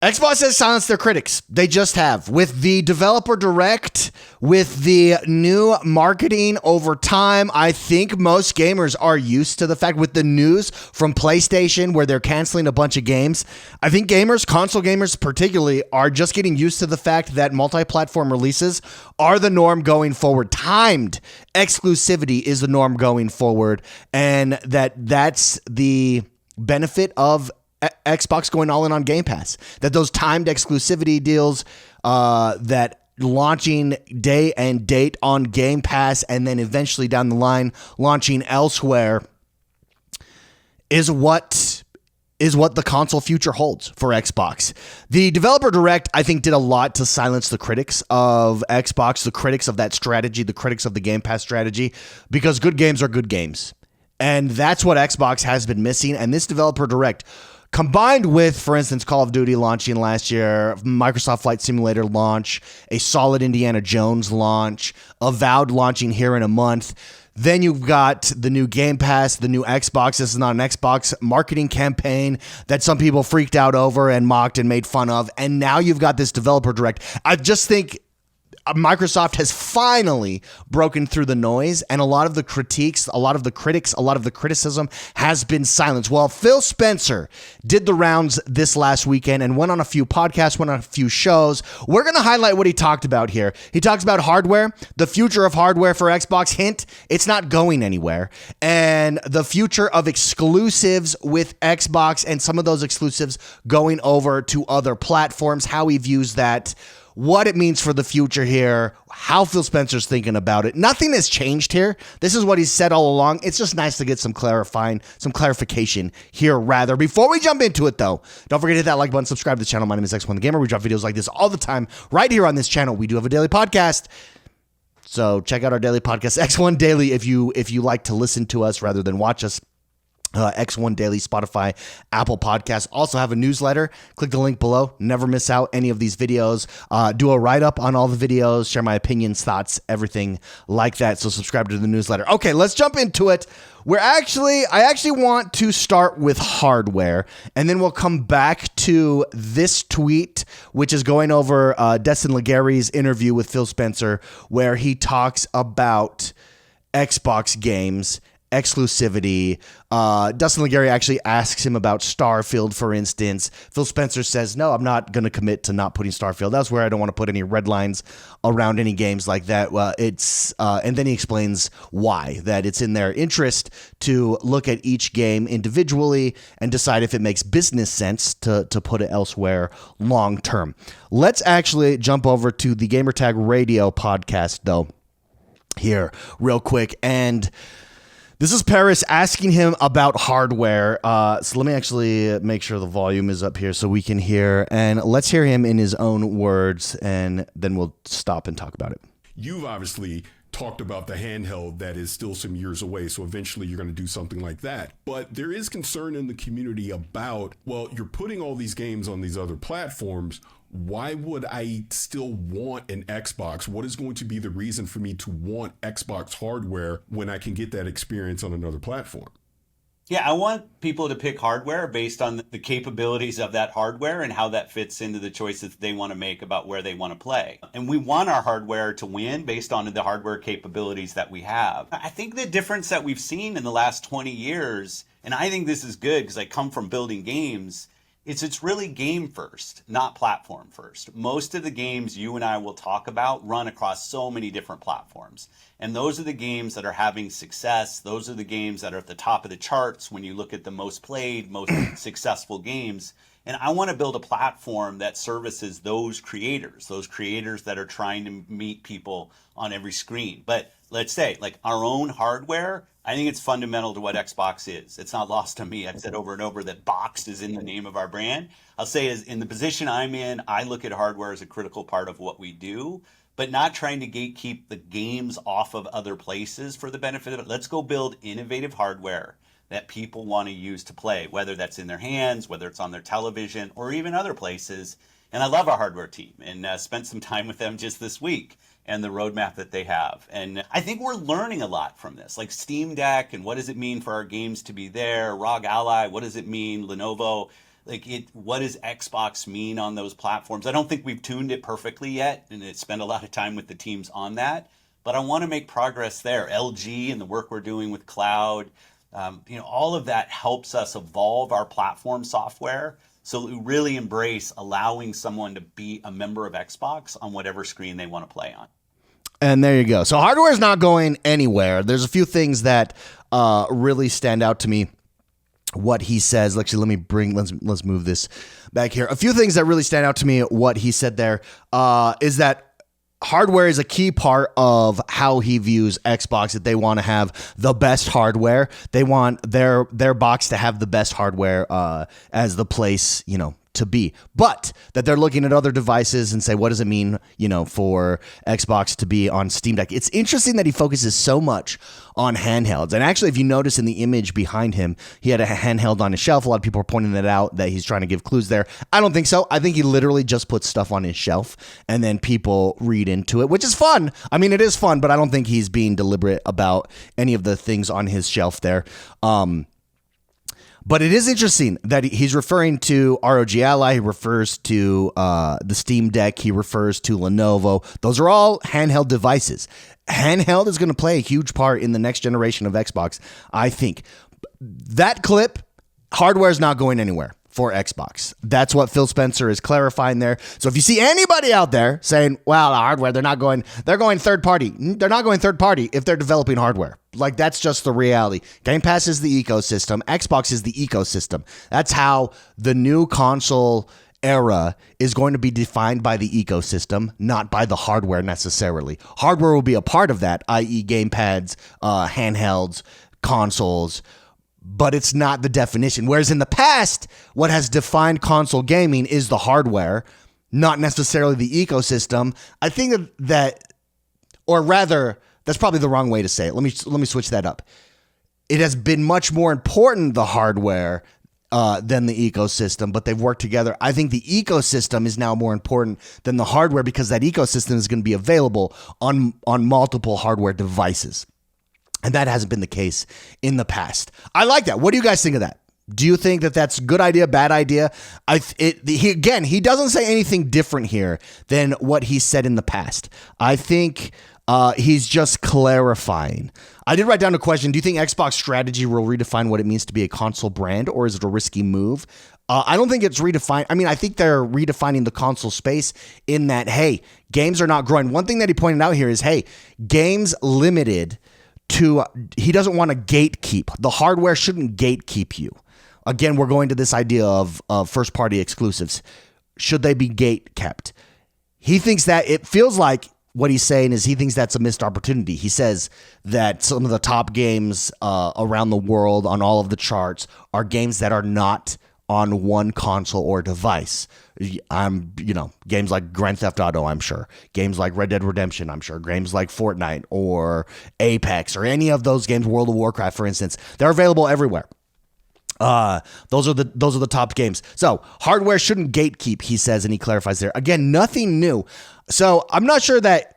Xbox has silenced their critics. They just have. With the developer direct, with the new marketing over time, I think most gamers are used to the fact, with the news from PlayStation where they're canceling a bunch of games, I think gamers, console gamers particularly, are just getting used to the fact that multi-platform releases are the norm going forward. Timed exclusivity is the norm going forward, and that's the benefit of Xbox going all in on Game Pass, that those timed exclusivity deals, that launching day and date on Game Pass and then eventually down the line launching elsewhere is what the console future holds for Xbox. The developer direct, I think, did a lot to silence the critics of Xbox, the critics of that strategy, the critics of the Game Pass strategy, because good games are good games. And that's what Xbox has been missing. And this developer direct, combined with, for instance, Call of Duty launching last year, Microsoft Flight Simulator launch, a solid Indiana Jones launch, Avowed launching here in a month. Then you've got the new Game Pass, the new Xbox. This is not an Xbox marketing campaign that some people freaked out over and mocked and made fun of. And now you've got this developer direct. I just think Microsoft has finally broken through the noise, and a lot of the critiques, a lot of the critics, a lot of the criticism has been silenced. Well, Phil Spencer did the rounds this last weekend and went on a few podcasts, went on a few shows. We're going to highlight what he talked about here. He talks about hardware, the future of hardware for Xbox. Hint, it's not going anywhere. And the future of exclusives with Xbox and some of those exclusives going over to other platforms, how he views that, what it means for the future here, how Phil Spencer's thinking about it. Nothing has changed here. This is what he's said all along. It's just nice to get some clarification here rather. Before we jump into it though, don't forget to hit that like button, subscribe to the channel. My name is X1 the Gamer. We drop videos like this all the time right here on this channel. We do have a daily podcast, so check out our daily podcast, X1 Daily, if you like to listen to us rather than watch us. X1 Daily, Spotify, Apple Podcasts. Also have a newsletter. Click the link below. Never miss out any of these videos. Do a write-up on all the videos, share my opinions, thoughts, everything like that. So subscribe to the newsletter. Okay, let's jump into it. I actually want to start with hardware, and then we'll come back to this tweet, which is going over Destin Legary's interview with Phil Spencer, where he talks about Xbox games, exclusivity. Dustin Legary actually asks him about Starfield, for instance. Phil Spencer says, no, I'm not going to commit to not putting Starfield. That's where I don't want to put any red lines around any games like that. And then he explains why, that it's in their interest to look at each game individually and decide if it makes business sense to put it elsewhere long term. Let's actually jump over to the Gamertag Radio podcast, though, here real quick. And this is Paris asking him about hardware. So let me actually make sure the volume is up here so we can hear. And let's hear him in his own words, and then we'll stop and talk about it. You've obviously talked about the handheld that is still some years away, so eventually you're going to do something like that. But there is concern in the community about, well, you're putting all these games on these other platforms. Why would I still want an Xbox? What is going to be the reason for me to want Xbox hardware when I can get that experience on another platform? Yeah, I want people to pick hardware based on the capabilities of that hardware and how that fits into the choices they want to make about where they want to play. And we want our hardware to win based on the hardware capabilities that we have. I think the difference that we've seen in the last 20 years, and I think this is good because I come from building games, it's really game first, not platform first. Most of the games you and I will talk about run across so many different platforms. And those are the games that are having success. Those are the games that are at the top of the charts when you look at the most played, most successful games. And I want to build a platform that services those creators that are trying to meet people on every screen. But let's say, like our own hardware, I think it's fundamental to what Xbox is. It's not lost on me. I've said over and over that box is in the name of our brand. I'll say is in the position I'm in, I look at hardware as a critical part of what we do, but not trying to gatekeep the games off of other places for the benefit of it. Let's go build innovative hardware that people want to use to play, whether that's in their hands, whether it's on their television, or even other places. And I love our hardware team and spent some time with them just this week and the roadmap that they have. And I think we're learning a lot from this, like Steam Deck and what does it mean for our games to be there, ROG Ally, what does it mean, Lenovo. what does Xbox mean on those platforms? I don't think we've tuned it perfectly yet, and it's spent a lot of time with the teams on that. But I want to make progress there. LG and the work we're doing with cloud, all of that helps us evolve our platform software so that we really embrace allowing someone to be a member of Xbox on whatever screen they want to play on. And there you go. So hardware is not going anywhere. There's a few things that really stand out to me. What he says. Actually, let's move this back here. A few things that really stand out to me. What he said there is that hardware is a key part of how he views Xbox. That they want to have the best hardware. They want their box to have the best hardware as the place, to be, but that they're looking at other devices and say, what does it mean, for Xbox to be on Steam Deck? It's interesting that he focuses so much on handhelds. And actually, if you notice in the image behind him, he had a handheld on his shelf. A lot of people are pointing that out, that he's trying to give clues there. I don't think so. I think he literally just puts stuff on his shelf and then people read into it, which is fun. I mean, it is fun, but I don't think he's being deliberate about any of the things on his shelf there. But it is interesting that he's referring to ROG Ally. He refers to the Steam Deck. He refers to Lenovo. Those are all handheld devices. Handheld is going to play a huge part in the next generation of Xbox, I think. That clip, hardware is not going anywhere for Xbox. That's what Phil Spencer is clarifying there. So if you see anybody out there saying, well, the hardware, they're going third party. They're not going third party if they're developing hardware. Like, that's just the reality. Game Pass is the ecosystem. Xbox is the ecosystem. That's how the new console era is going to be defined, by the ecosystem, not by the hardware necessarily. Hardware will be a part of that, i.e. gamepads, handhelds, consoles, but it's not the definition. Whereas in the past, what has defined console gaming is the hardware, not necessarily the ecosystem. I think that, or rather, that's probably the wrong way to say it. Let me switch that up. It has been much more important, the hardware, than the ecosystem, but they've worked together. I think the ecosystem is now more important than the hardware, because that ecosystem is going to be available on multiple hardware devices. And that hasn't been the case in the past. I like that. What do you guys think of that? Do you think that that's a good idea, bad idea? He doesn't say anything different here than what he said in the past. I think he's just clarifying. I did write down a question. Do you think Xbox strategy will redefine what it means to be a console brand, or is it a risky move? I don't think it's redefined. I mean, I think they're redefining the console space in that, hey, games are not growing. One thing that he pointed out here is, hey, games limited to, he doesn't want to gatekeep. The hardware shouldn't gatekeep you. Again, we're going to this idea of first-party exclusives. Should they be gate kept? He thinks that, it feels like what he's saying is he thinks that's a missed opportunity. He says that some of the top games around the world on all of the charts are games that are not on one console or device. Games like Grand Theft Auto, I'm sure. Games like Red Dead Redemption, I'm sure. Games like Fortnite or Apex or any of those games, World of Warcraft, for instance, they're available everywhere. Those are the top games. So hardware shouldn't gatekeep, he says, and he clarifies there. Again, nothing new. So I'm not sure that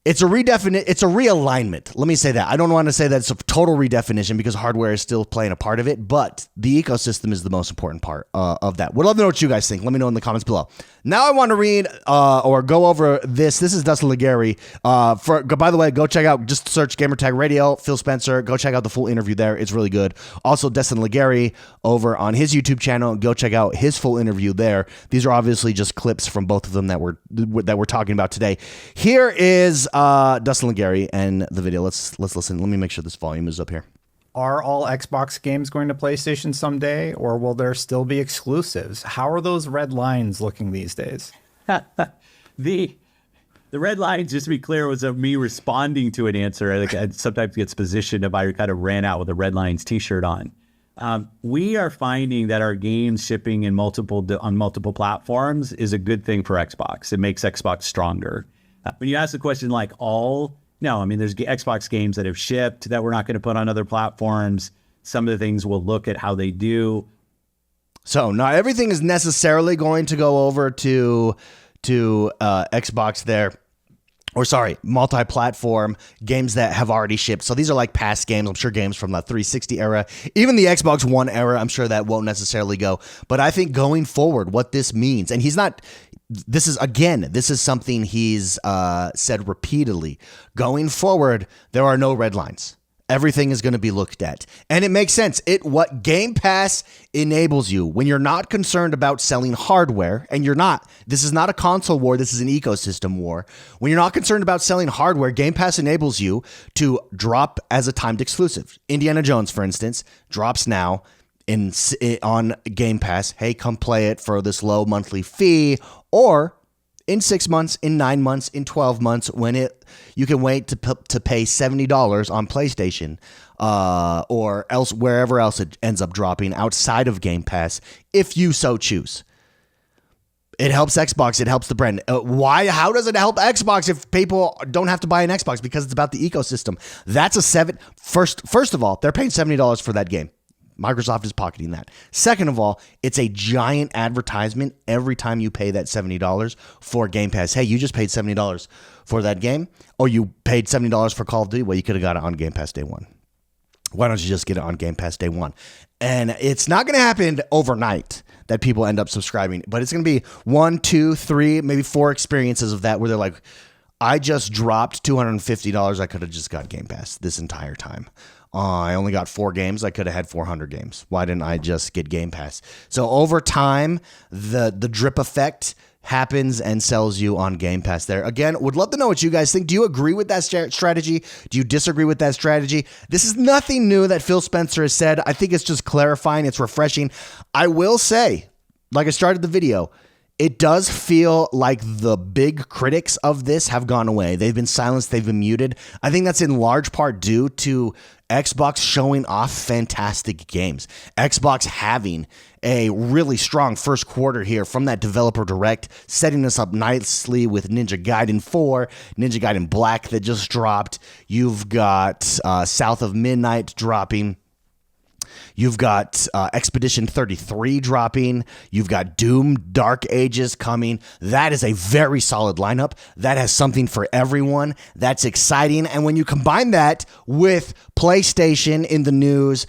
it's a realignment. Let me say that. I don't want to say that it's a total redefinition, because hardware is still playing a part of it, but the ecosystem is the most important part of that. Would love to know what you guys think. Let me know in the comments below. Now I want to read or go over this. This is Dustin Legary. By the way, go check out, just search Gamertag Radio, Phil Spencer. Go check out the full interview there. It's really good. Also, Dustin Legary over on his YouTube channel. Go check out his full interview there. These are obviously just clips from both of them that we're talking about today. Here is Dustin Legary and the video. Let's listen. Let me make sure this volume is up here. Are all Xbox games going to PlayStation someday, or will there still be exclusives? How are those red lines looking these days? The red lines, just to be clear, was of me responding to an answer. It sometimes gets positioned if I kind of ran out with a red lines t-shirt on. We are finding that our games shipping on multiple platforms is a good thing for Xbox. It makes Xbox stronger. When you ask the question like no, I mean, there's Xbox games that have shipped that we're not going to put on other platforms. Some of the things we'll look at how they do. So not everything is necessarily going to go over to Xbox there. multi-platform games that have already shipped. So these are like past games. I'm sure games from the 360 era, even the Xbox One era, I'm sure that won't necessarily go. But I think going forward, what this means, and this is something he's said repeatedly. Going forward, there are no red lines. Everything is going to be looked at. And it makes sense. What Game Pass enables you when you're not concerned about selling hardware, and this is not a console war, this is an ecosystem war. When you're not concerned about selling hardware, Game Pass enables you to drop as a timed exclusive. Indiana Jones, for instance, drops now on Game Pass. Hey, come play it for this low monthly fee, or in 6 months, in 9 months, in 12 months, you can wait to pay $70 on PlayStation or wherever else it ends up dropping outside of Game Pass, if you so choose. It helps Xbox. It helps the brand. Why? How does it help Xbox if people don't have to buy an Xbox? Because it's about the ecosystem. First of all, they're paying $70 for that game. Microsoft is pocketing that. Second of all, it's a giant advertisement every time you pay that $70 for Game Pass. Hey, you just paid $70 for that game, or you paid $70 for Call of Duty. Well, you could have got it on Game Pass day one. Why don't you just get it on Game Pass day one? And it's not going to happen overnight that people end up subscribing, but it's going to be 1, 2, 3, maybe 4 experiences of that where they're like, I just dropped $250. I could have just got Game Pass this entire time. I only got 4 games. I could have had 400 games. Why didn't I just get Game Pass? So over time, the drip effect happens and sells you on Game Pass there. Again, would love to know what you guys think. Do you agree with that strategy? Do you disagree with that strategy? This is nothing new that Phil Spencer has said. I think it's just clarifying. It's refreshing. I will say, like I started the video, it does feel like the big critics of this have gone away. They've been silenced. They've been muted. I think that's in large part due to Xbox showing off fantastic games. Xbox having a really strong first quarter here from that developer direct, setting us up nicely with Ninja Gaiden 4, Ninja Gaiden Black that just dropped. You've got South of Midnight dropping. You've got Expedition 33 dropping. You've got Doom Dark Ages coming. That is a very solid lineup. That has something for everyone. That's exciting. And when you combine that with PlayStation in the news,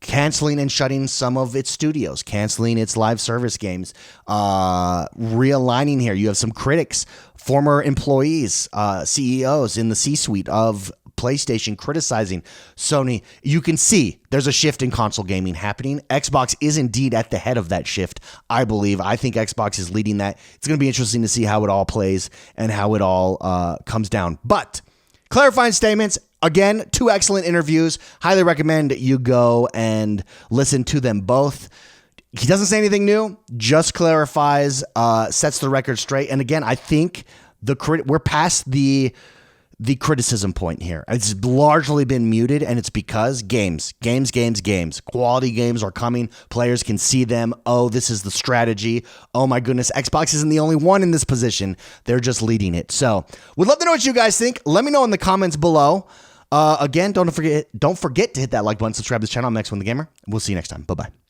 canceling and shutting some of its studios, canceling its live service games, realigning here. You have some critics, former employees, CEOs in the C-suite of PlayStation criticizing Sony. You can see there's a shift in console gaming happening. Xbox is indeed at the head of that shift, I believe. I think Xbox is leading that. It's going to be interesting to see how it all plays and how it all comes down. But clarifying statements, again, 2 excellent interviews. Highly recommend you go and listen to them both. He doesn't say anything new, just clarifies, sets the record straight. And again, I think we're past the criticism point here. It's largely been muted, and it's because games. Quality games are coming. Players can see them. Oh, this is the strategy. Oh my goodness, Xbox isn't the only one in this position. They're just leading it. So, we'd love to know what you guys think. Let me know in the comments below. Again, don't forget to hit that like button, subscribe to this channel. I'm Next One the Gamer. We'll see you next time. Bye-bye.